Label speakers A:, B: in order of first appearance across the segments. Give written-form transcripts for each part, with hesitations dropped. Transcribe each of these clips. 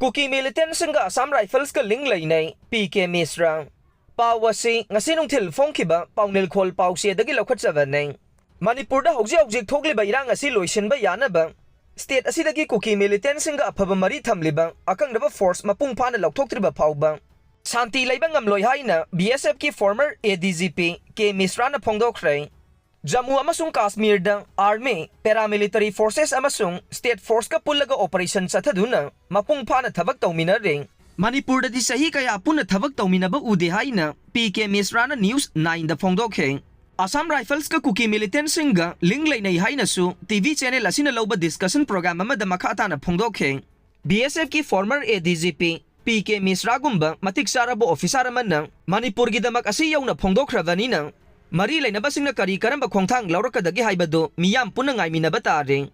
A: Kuki Militantsinga Assam Rifles ka ling Leinei PK Mishra Pawasi ngasinong tilfong kiba paunil khol pawsi dagi lokhatsavaneng Manipur da hojik thokliba irang asi loisinba yanaba state asidagi Kuki Militantsinga aphaba mari thamliba akangdaba force mapung phana lokthoktriba phawba Santi leiba ngamloi haina BSF ki former ADGP K Mishra na phongdokhrei Jammu amasung Kashmir da Army Paramilitary Forces amasung State Force ka pullaga operation chathaduna mapung phana thabak tawmina ring Manipur da di sahi kaya puna thabak tawmina ba ude haina PK Mishra na News 9 da phongdokhe Assam Rifles ka Kuki Militantsinga ling Leinei haina su TV channel asina loba discussion program ama da makhata na phongdokhe BSF ki former ADGP PK Mishra gumba matik sarabo officer man Manipur gi damak asi yauna phongdokhrabani na Mari Leinabasing na kari karamba khongthang laurakadagi Haibadu miyam puna ngaiminaba tare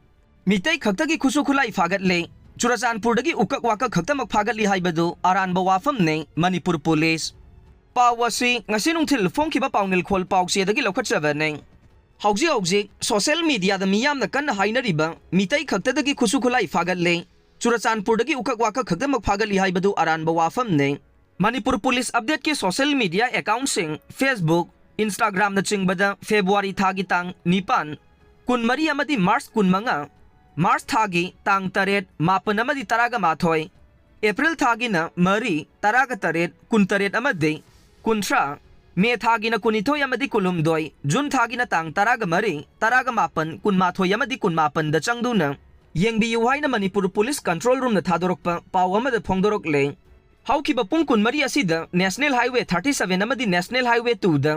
A: Meeitei Khaktagi Khutsu-Khutlai Fagatli Churachandpur dagi Ukak Wakak Khaktamak Fagatli Haibadu Aranba Waphamni Manipur Police Pawasi ngasinong tilfong kiba paunil khol pawsi dagi lokhatsavaneng Hauji social media da miyam na kanna hainariba Meeitei Khaktagi Khutsu-Khutlai Fagatli Churachandpur dagi Ukak Wakak Khaktamak Fagatli Haibadu Aranba Waphamni Manipur Police update ki social media account sing Facebook Instagram na chingbada February thagi tang nipan kun mari amadi March kun manga March thagi tang taret mapan amadi taraga mathoy April thagi na mari taraga taret kun taret amadi kuntra May thagi na kunithoy amadi kulumdoy June thagi na tang taraga mari taraga mapan kun mathoy amadi kun mapan da changduna yeng biyuhay na Manipur Police Control Room na thadorok pa paw amada phongdorok le hawkiba pung kun mari asida National Highway 37 amadi National Highway 2 da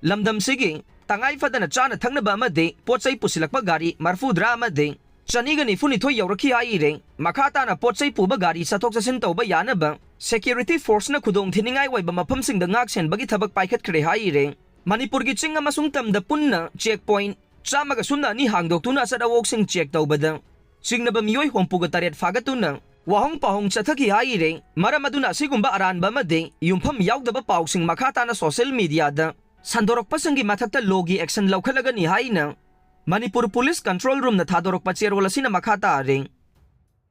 A: Lamdam sige, tangay fadana chana thangnaba amadi potsay pusilakpa gari marfudra amadi chaniga ni funithoy yawrakhi haire makhata na potsay puba gari sathok sasin tawba yanaba security force na khudong thiningai waiba maphamsing da ngaksen bagi thabak paikhat khre haire Manipur gi ching amasung tamda punna checkpoint chamaga sunna ni hangdoktuna sadawok sing check tawbada singnaba miyoi hompuga taret fagatuna wahong pahong chathaki haire maramaduna sigumba aranba amadi yumpham yawdaba pawsing makhata na social media da Sandorok pasangi mathakta logi action laukhalaga ni haina Manipur Police Control Room na thadorok pa cherwala sina makhata ring